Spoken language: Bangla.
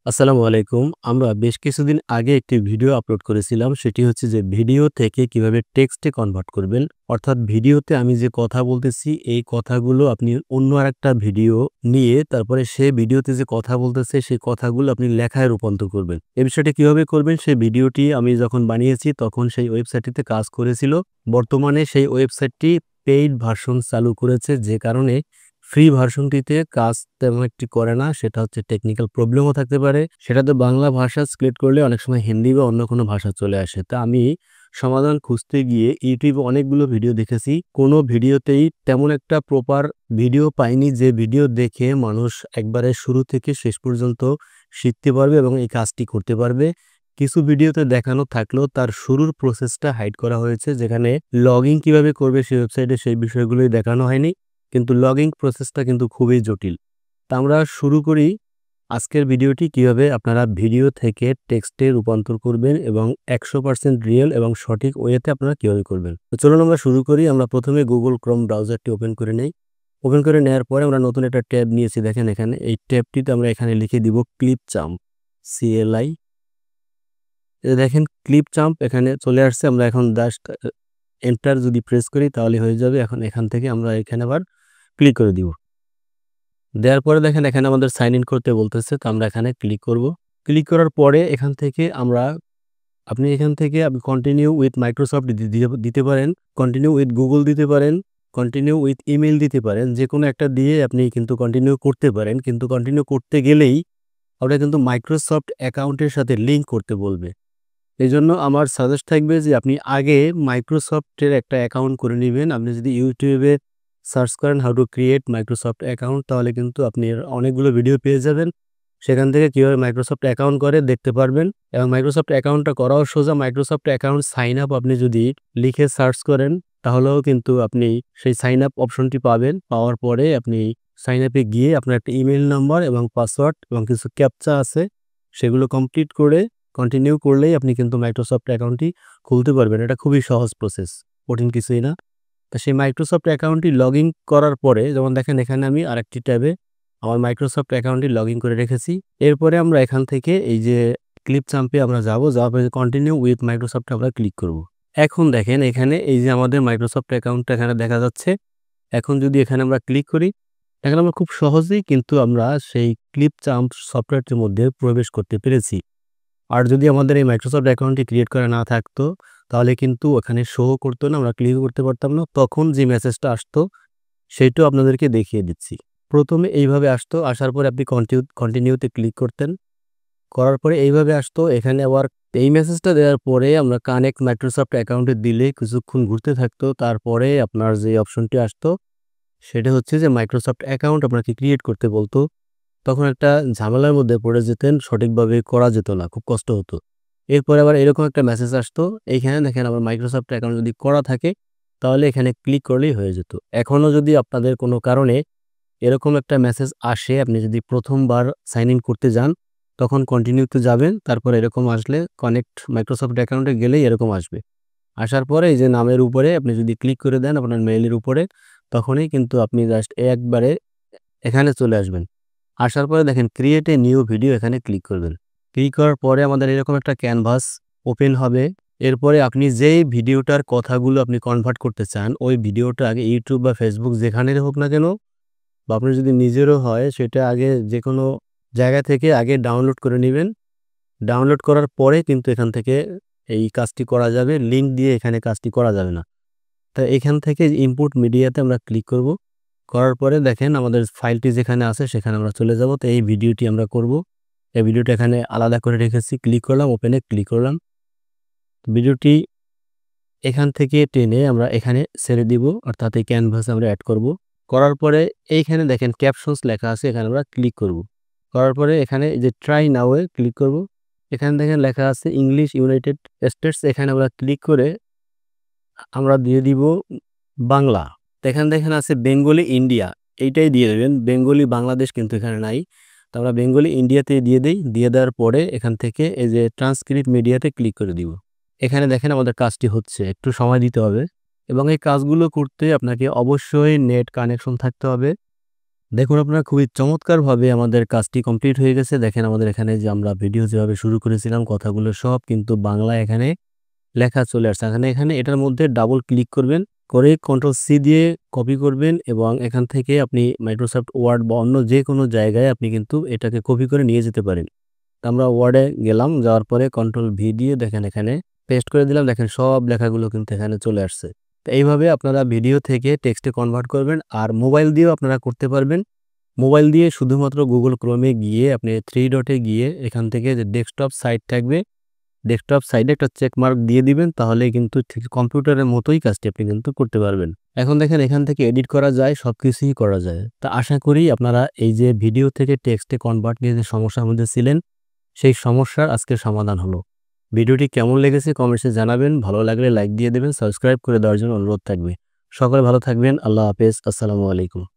আসসালামু আলাইকুম। আমরা বেশ কিছুদিন আগে একটি ভিডিও আপলোড করেছিলাম। সেটি হচ্ছে যে ভিডিও থেকে কিভাবে টেক্সটে কনভার্ট করবেন। অর্থাৎ ভিডিওতে আমি যে কথা বলতেছি এই কথাগুলো আপনি অন্য আরেকটা ভিডিও নিয়ে তারপরে সে ভিডিওতে যে কথা বলতেছে সেই কথাগুলো আপনি লেখায় রূপান্তর করবেন। এই বিষয়টি কিভাবে করবেন সেই ভিডিওটি আমি যখন বানিয়েছি তখন সেই ওয়েবসাইটটিতে কাজ করেছিল। বর্তমানে সেই ওয়েবসাইটটি পেইড ভার্সন চালু করেছে যে কারণে ফ্রি ভার্সনটিতে কাজ তেমন একটি করে না। সেটা হচ্ছে টেকনিক্যাল প্রবলেমও থাকতে পারে। সেটাতে বাংলা ভাষা সিলেক্ট করলে অনেক সময় হিন্দি বা অন্য কোনো ভাষা চলে আসে। তা আমি সমাধান খুঁজতে গিয়ে YouTube এ অনেকগুলো ভিডিও দেখেছি। কোনো ভিডিওতেই তেমন একটা প্রপার ভিডিও পাইনি যে ভিডিও দেখে মানুষ একবারে শুরু থেকে শেষ পর্যন্ত শিখতে পারবে এবং এই কাজটি করতে পারবে। কিছু ভিডিওতে দেখানো থাকলেও তার শুরুর প্রসেসটা হাইড করা হয়েছে, যেখানে লগইন কিভাবে করবে সেই ওয়েবসাইটে সেই বিষয়গুলোই দেখানো হয়নি। কিন্তু লগইন প্রসেসটা কিন্তু খুবই জটিল। তা আমরা শুরু করি আজকের ভিডিওটি কিভাবে আপনারা ভিডিও থেকে টেক্সটে রূপান্তর করবেন এবং 100% রিয়েল এবং সঠিক ওয়েতে আপনারা কিভাবে করবেন। তো চলুন আমরা শুরু করি। আমরা প্রথমে Google Chrome ব্রাউজারটি ওপেন করে নেই। ওপেন করে নেওয়ার পরে আমরা নতুন একটা ট্যাব নিয়েছি, দেখেন এখানে এই ট্যাবটিতে আমরা এখানে লিখে দিব ক্লিপচাম্প, CLI। দেখেন ক্লিপচাম্প এখানে চলে আসছে। আমরা এখন জাস্ট এন্টার যদি প্রেস করি তাহলে হয়ে যাবে। এখন এখান থেকে আমরা এখানে আবার ক্লিক করে দিব। দেওয়ার পরে দেখেন এখানে আমাদের সাইন ইন করতে বলতেছে, তো আমরা এখানে ক্লিক করব। ক্লিক করার পরে এখান থেকে আপনি কন্টিনিউ উইথ মাইক্রোসফট দিতে পারেন, কন্টিনিউ উইথ গুগল দিতে পারেন, কন্টিনিউ উইথ ইমেইল দিতে পারেন। যেকোনো একটা দিয়ে আপনি কিন্তু কন্টিনিউ করতে পারেন। কিন্তু কন্টিনিউ করতে গেলেই আপনার কিন্তু মাইক্রোসফট অ্যাকাউন্টের সাথে লিঙ্ক করতে বলবে। এজন্য আমার সাজেস্ট থাকবে যে আপনি আগে মাইক্রোসফটের একটা অ্যাকাউন্ট করে নিবেন। আপনি যদি ইউটিউবে সার্চ করেন how to create Microsoft account তাহলে কিন্তু আপনি এর অনেকগুলো ভিডিও পেয়ে যাবেন। সেখান থেকে কিভাবে মাইক্রোসফট অ্যাকাউন্ট করে দেখতে পারবেন এবং মাইক্রোসফট অ্যাকাউন্টটা করাও সোজা। মাইক্রোসফট অ্যাকাউন্ট সাইন আপ আপনি যদি লিখে সার্চ করেন তাহলেও কিন্তু আপনি সেই সাইন আপ অপশনটি পাবেন। পাওয়ার পরে আপনি সাইন আপে গিয়ে আপনার একটা ইমেইল নাম্বার এবং পাসওয়ার্ড এবং কিছু ক্যাপচা আছে সেগুলো কমপ্লিট করে কন্টিনিউ করলেই আপনি কিন্তু মাইক্রোসফট অ্যাকাউন্টটি খুলতে পারবেন। এটা খুবই সহজ প্রসেস, কঠিন কিছুই না। তো সেই মাইক্রোসফট অ্যাকাউন্টটি লগইন করার পরে যেমন দেখেন এখানে আমি আরেকটি ট্যাবে আমার মাইক্রোসফট অ্যাকাউন্টটি লগইন করে রেখেছি। এরপরে আমরা এখান থেকে এই যে ক্লিপচাম্পে আমরা যাওয়ার পরে কন্টিনিউ উইথ মাইক্রোসফট আমরা ক্লিক করব। এখন দেখেন এখানে এই যে আমাদের মাইক্রোসফট অ্যাকাউন্টটা এখানে দেখা যাচ্ছে। এখন যদি এখানে আমরা ক্লিক করি, এখানে আমরা খুব সহজেই কিন্তু আমরা সেই ক্লিপচাম্প সফটওয়্যারটির মধ্যে প্রবেশ করতে পেরেছি। আর যদি আমাদের এই মাইক্রোসফট অ্যাকাউন্টটি ক্রিয়েট করা না থাকতো তাহলে কিন্তু ওখানে শো করতো না, আমরা ক্লিক করতে পারতাম না। তখন যে মেসেজটা আসতো সেইটাও আপনাদেরকে দেখিয়ে দিচ্ছি। প্রথমে এইভাবে আসতো, আসার পরে আপনি কন্টিনিউতে ক্লিক করতেন। করার পরে এইভাবে আসতো। এখানে আবার এই মেসেজটা দেওয়ার পরে আমরা কানেক্ট মাইক্রোসফট অ্যাকাউন্টে দিলে কিছুক্ষণ ঘুরতে থাকতো। তারপরে আপনার যে অপশনটি আসতো সেটা হচ্ছে যে মাইক্রোসফট অ্যাকাউন্ট আপনাকে ক্রিয়েট করতে বলতো। তখন একটা ঝামেলার মধ্যে পড়ে যেতেন, সঠিকভাবে করা যেত না, খুব কষ্ট হতো। এরপরে আবার এরকম একটা মেসেজ আসতো। এইখানে দেখেন আমার মাইক্রোসফট অ্যাকাউন্ট যদি করা থাকে তাহলে এখানে ক্লিক করলেই হয়ে যেত। এখনও যদি আপনাদের কোনো কারণে এরকম একটা মেসেজ আসে, আপনি যদি প্রথমবার সাইন ইন করতে যান তখন কন্টিনিউতে যাবেন। তারপর এরকম আসলে কানেক্ট মাইক্রোসফট অ্যাকাউন্টে গেলেই এরকম আসবে। আসার পরে এই যে নামের উপরে আপনি যদি ক্লিক করে দেন আপনার মেইলের উপরে, তখনই কিন্তু আপনি জাস্ট একবারে এখানে চলে আসবেন। আসার পরে দেখেন ক্রিয়েট এ নিউ ভিডিও, এখানে ক্লিক করবেন। ক্লিক করার পরে আমাদের এরকম একটা ক্যানভাস ওপেন হবে। এরপরে আপনি যেই ভিডিওটার কথাগুলো আপনি কনভার্ট করতে চান ওই ভিডিওটা আগে ইউটিউব বা ফেসবুক যেখানেই হোক না কেন, বা আপনার যদি নিজেরও হয় সেটা আগে যে কোনো জায়গা থেকে আগে ডাউনলোড করে নেবেন। ডাউনলোড করার পরে কিন্তু এখান থেকে এই কাজটি করা যাবে। লিঙ্ক দিয়ে এখানে কাজটি করা যাবে না। তা এখান থেকে ইনপুট মিডিয়াতে আমরা ক্লিক করব। করার পরে দেখেন আমাদের ফাইলটি যেখানে আছে সেখানে আমরা চলে যাব। তো এই ভিডিওটি আমরা করব। এই ভিডিওটা এখানে আলাদা করে রেখেছি। ক্লিক করলাম, ওপেনে ক্লিক করলাম। ভিডিওটি এখান থেকে টেনে আমরা এখানে ছেড়ে দিব, অর্থাৎ এই ক্যানভাসে আমরা অ্যাড করব। করার পরে এইখানে দেখেন ক্যাপশনস লেখা আছে, এখানে আমরা ক্লিক করব। করার পরে এখানে এই যে ট্রাই নাও এ ক্লিক করব। এখানে দেখেন লেখা আছে ইংলিশ ইউনাইটেড স্টেটস, এখানে আমরা ক্লিক করে আমরা দিয়ে দিব বাংলা। তো এখানে দেখেন আছে বেঙ্গলি ইন্ডিয়া, এইটাই দিয়ে দেবেন। বেঙ্গলি বাংলাদেশ কিন্তু এখানে নাই। তো আমরা বেঙ্গলি ইন্ডিয়াতে দিয়ে দেই। দিয়ে দেওয়ার পরে এখান থেকে এই যে ট্রান্সক্রিপ্ট মিডিয়াতে ক্লিক করে দিব। এখানে দেখেন আমাদের কাজটি হচ্ছে, একটু সময় দিতে হবে এবং এই কাজগুলো করতে আপনাকে অবশ্যই নেট কানেকশন থাকতে হবে। দেখুন আপনারা খুবই চমৎকারভাবে আমাদের কাজটি কমপ্লিট হয়ে গেছে। দেখেন আমাদের এখানে যে আমরা ভিডিও যেভাবে শুরু করেছিলাম কথাগুলো সব কিন্তু বাংলায় এখানে লেখা চলে আসছে। এখানে এটার মধ্যে ডাবল ক্লিক করবেন, করে কন্ট্রোল সি দিয়ে কপি করবেন এবং এখান থেকে আপনি মাইক্রোসফট ওয়ার্ড বা অন্য যেকোনো জায়গায় আপনি কিন্তু এটাকে কপি করে নিয়ে যেতে পারেন। তো আমরা ওয়ার্ডে গেলাম, যাওয়ার পরে কন্ট্রোল ভি দিয়ে দেখেন এখানে পেস্ট করে দিলাম। দেখেন সব লেখাগুলো কিন্তু এখানে চলে আসছে। তো এইভাবে আপনারা ভিডিও থেকে টেক্সটে কনভার্ট করবেন। আর মোবাইল দিয়েও আপনারা করতে পারবেন। মোবাইল দিয়ে শুধুমাত্র Google Chrome এ গিয়ে আপনি 3 ডটে গিয়ে এখান থেকে যে ডেস্কটপ সাইট থাকবে, ডেস্কটপ সাইডে একটা চেক মার্ক দিয়ে দিবেন, তাহলেই কিন্তু ঠিক কম্পিউটারের মতোই কাজটি আপনি কিন্তু করতে পারবেন। এখন দেখেন এখান থেকে এডিট করা যায়, সবকিছুই করা যায়। তা আশা করি আপনারা এই যে ভিডিও থেকে টেক্সটে কনভার্ট নিয়ে যে সমস্যার মধ্যে ছিলেন, সেই সমস্যার আজকে সমাধান হলো। ভিডিওটি কেমন লেগেছে কমেন্টসে জানাবেন। ভালো লাগলে লাইক দিয়ে দেবেন, সাবস্ক্রাইব করে দেওয়ার জন্য অনুরোধ থাকবে। সকলে ভালো থাকবেন। আল্লাহ হাফেজ। আসসালামু আলাইকুম।